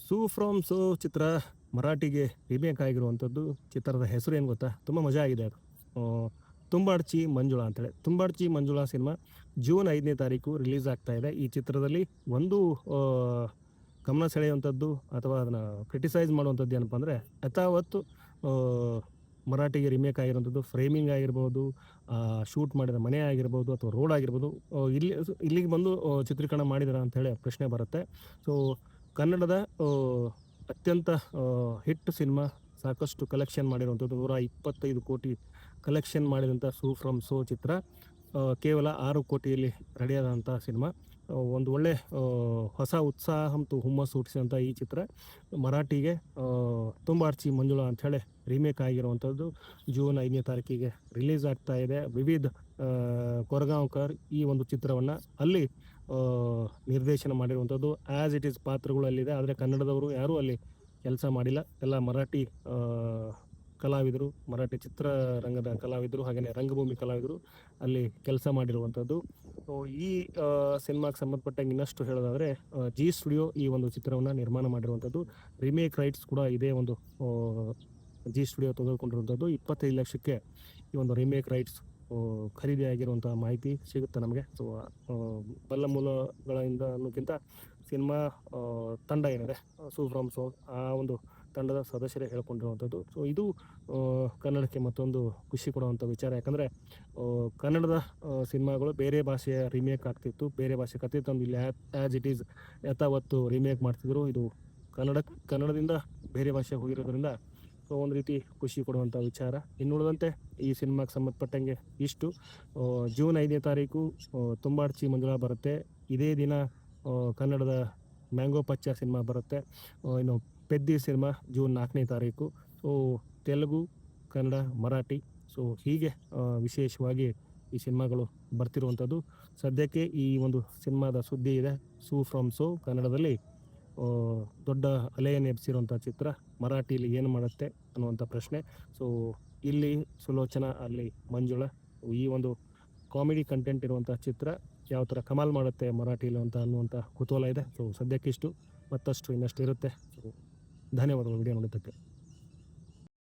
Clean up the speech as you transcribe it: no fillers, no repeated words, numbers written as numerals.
ಸೂ from So ಚಿತ್ರ ಮರಾಠಿಗೆ remake ಆಗಿರುವಂಥದ್ದು. ಚಿತ್ರದ ಹೆಸರು ಏನು ಗೊತ್ತಾ? ತುಂಬ ಮಜಾ ಆಗಿದೆ ಅದು. ತುಂಬಾಡ್ಚಿ ಮಂಜುಳಾ ಅಂತೇಳಿ. ತುಂಬಾಡ್ಚಿ ಮಂಜುಳಾ ಸಿನಿಮಾ ಜೂನ್ 5ನೇ ತಾರೀಕು ರಿಲೀಸ್ ಆಗ್ತಾ ಇದೆ. ಈ ಚಿತ್ರದಲ್ಲಿ ಒಂದು ಗಮನ ಸೆಳೆಯುವಂಥದ್ದು ಅಥವಾ ಅದನ್ನು ಕ್ರಿಟಿಸೈಸ್ ಮಾಡುವಂಥದ್ದು ಏನಪ್ಪ ಅಂದರೆ, ಯಥಾವತ್ತು ಮರಾಠಿಗೆ ರೀಮೇಕ್ ಆಗಿರುವಂಥದ್ದು ಫ್ರೇಮಿಂಗ್ ಆಗಿರ್ಬೋದು, ಶೂಟ್ ಮಾಡಿದ ಮನೆ ಆಗಿರ್ಬೋದು ಅಥವಾ ರೋಡ್ ಆಗಿರ್ಬೋದು, ಇಲ್ಲಿಗೆ ಬಂದು ಚಿತ್ರೀಕರಣ ಮಾಡಿದಾರ ಅಂಥೇಳಿ ಪ್ರಶ್ನೆ ಬರುತ್ತೆ. ಸೊ ಕನ್ನಡದ ಅತ್ಯಂತ ಹಿಟ್ ಸಿನಿಮಾ, ಸಾಕಷ್ಟು ಕಲೆಕ್ಷನ್ ಮಾಡಿರುವಂಥದ್ದು, 125 ಕೋಟಿ ಕಲೆಕ್ಷನ್ ಮಾಡಿದಂಥ ಸೂ ಫ್ರಮ್ ಸೋ ಚಿತ್ರ ಕೇವಲ 6 ಕೋಟಿಯಲ್ಲಿ ರೆಡಿಯಾದಂಥ ಸಿನಿಮಾ. ಒಂದು ಒಳ್ಳೆ ಹೊಸ ಉತ್ಸಾಹ ಮತ್ತು ಹುಮ್ಮಸ್ಸು ಹುಟ್ಟಿಸಿದಂಥ ಈ ಚಿತ್ರ ಮರಾಠಿಗೆ ತುಂಬಾಡ್ಚಿ ಮಂಜುಳಾ ಅಂಥೇಳಿ ರೀಮೇಕ್ ಆಗಿರುವಂಥದ್ದು ಜೂನ್ 5ನೇ ತಾರೀಕಿಗೆ ರಿಲೀಸ್ ಆಗ್ತಾ ಇದೆ. ವಿವಿಧ್ ಕೊರಗಾಂವ್ಕರ್ ಈ ಒಂದು ಚಿತ್ರವನ್ನು ಅಲ್ಲಿ ನಿರ್ದೇಶನ ಮಾಡಿರುವಂಥದ್ದು. ಆ್ಯಸ್ ಇಟ್ ಈಸ್ ಪಾತ್ರಗಳು ಅಲ್ಲಿದೆ, ಆದರೆ ಕನ್ನಡದವರು ಯಾರೂ ಅಲ್ಲಿ ಕೆಲಸ ಮಾಡಿಲ್ಲ. ಎಲ್ಲ ಮರಾಠಿ ಕಲಾವಿದರು, ಮರಾಠಿ ಚಿತ್ರರಂಗದ ಕಲಾವಿದರು, ಹಾಗೆಯೇ ರಂಗಭೂಮಿ ಕಲಾವಿದರು ಅಲ್ಲಿ ಕೆಲಸ ಮಾಡಿರುವಂಥದ್ದು. ಈ ಸಿನಿಮಾಗೆ ಸಂಬಂಧಪಟ್ಟಂಗೆ ಇನ್ನಷ್ಟು ಹೇಳೋದಾದರೆ, ಜಿ ಸ್ಟುಡಿಯೋ ಈ ಒಂದು ಚಿತ್ರವನ್ನು ನಿರ್ಮಾಣ ಮಾಡಿರುವಂಥದ್ದು. ರಿಮೇಕ್ ರೈಟ್ಸ್ ಕೂಡ ಇದೇ ಒಂದು ಜಿ ಸ್ಟುಡಿಯೋ ತೆಗೆದುಕೊಂಡಿರುವಂಥದ್ದು. 25 ಲಕ್ಷಕ್ಕೆ ಈ ಒಂದು ರಿಮೇಕ್ ರೈಟ್ಸ್ ಖರೀದಿ ಆಗಿರುವಂಥ ಮಾಹಿತಿ ಸಿಗುತ್ತೆ ನಮಗೆ. ಸೊ ಬಲ್ಲ ಮೂಲಗಳಿಂದ ಅನ್ನೋಕ್ಕಿಂತ ಸಿನಿಮಾ ತಂಡ ಏನಿದೆ ಸೂ ಫ್ರಮ್ ಸೋ, ಆ ಒಂದು ತಂಡದ ಸದಸ್ಯರೇ ಹೇಳ್ಕೊಂಡಿರುವಂಥದ್ದು. ಸೊ ಇದು ಕನ್ನಡಕ್ಕೆ ಮತ್ತೊಂದು ಖುಷಿ ಕೊಡುವಂಥ ವಿಚಾರ. ಯಾಕಂದರೆ ಕನ್ನಡದ ಸಿನಿಮಾಗಳು ಬೇರೆ ಭಾಷೆಯ ರೀಮೇಕ್ ಆಗ್ತಿತ್ತು, ಬೇರೆ ಭಾಷೆ ಕಥೆ ತಂದು ಇಲ್ಲಿ ಆ್ಯಸ್ ಇಟ್ ಈಸ್ ಯಥಾವತ್ತು ರೀಮೇಕ್ ಮಾಡ್ತಿದ್ರು. ಇದು ಕನ್ನಡದಿಂದ ಬೇರೆ ಭಾಷೆಗೆ ಹೋಗಿರೋದ್ರಿಂದ ಸೊ ಒಂದು ರೀತಿ ಖುಷಿ ಕೊಡುವಂಥ ವಿಚಾರ. ಇನ್ನುಳಿದಂತೆ ಈ ಸಿನಿಮಾಗೆ ಸಂಬಂಧಪಟ್ಟಂಗೆ ಇಷ್ಟು. ಜೂನ್ 5ನೇ ತಾರೀಕು ತುಂಬಾಡ್ಚಿ ಮಂಜುಳಾ ಬರುತ್ತೆ. ಇದೇ ದಿನ ಕನ್ನಡದ ಮ್ಯಾಂಗೋ ಪಚ್ಚ ಸಿನಿಮಾ ಬರುತ್ತೆ. ಇನ್ನು ಪೆದ್ದಿ ಸಿನಿಮಾ ಜೂನ್ 4ನೇ ತಾರೀಕು. ಸೊ ತೆಲುಗು, ಕನ್ನಡ, ಮರಾಠಿ, ಸೊ ಹೀಗೆ ವಿಶೇಷವಾಗಿ ಈ ಸಿನಿಮಾಗಳು ಬರ್ತಿರುವಂಥದ್ದು. ಸದ್ಯಕ್ಕೆ ಈ ಒಂದು ಸಿನಿಮಾದ ಸುದ್ದಿ ಇದೆ, ಸೂ ಫ್ರಮ್ ಸೋ ಕನ್ನಡದಲ್ಲಿ ದೊಡ್ಡ ಅಲೆಯನ್ನು ಎಬ್ಸಿರುವಂಥ ಚಿತ್ರ. ಮರಾಠಿಲಿ ಏನು ಮಾಡುತ್ತೆ ಅನ್ನುವಂಥ ಪ್ರಶ್ನೆ. ಸೊ ಇಲ್ಲಿ ಸುಲೋಚನಾ, ಅಲ್ಲಿ ಮಂಜುಳಾ, ಈ ಒಂದು ಕಾಮಿಡಿ ಕಂಟೆಂಟ್ ಇರುವಂಥ ಚಿತ್ರ ಯಾವ ಥರ ಕಮಾಲ್ ಮಾಡುತ್ತೆ ಮರಾಠಿಲಿ ಅಂತ ಅನ್ನುವಂಥ ಕುತೂಹಲ ಇದೆ. ಸೊ ಸದ್ಯಕ್ಕಿಷ್ಟು, ಮತ್ತಷ್ಟು ಇನ್ನಷ್ಟು ಇರುತ್ತೆ. ಸೊ ಧನ್ಯವಾದಗಳು ವಿಡಿಯೋ ನೋಡಿದ್ದಕ್ಕೆ.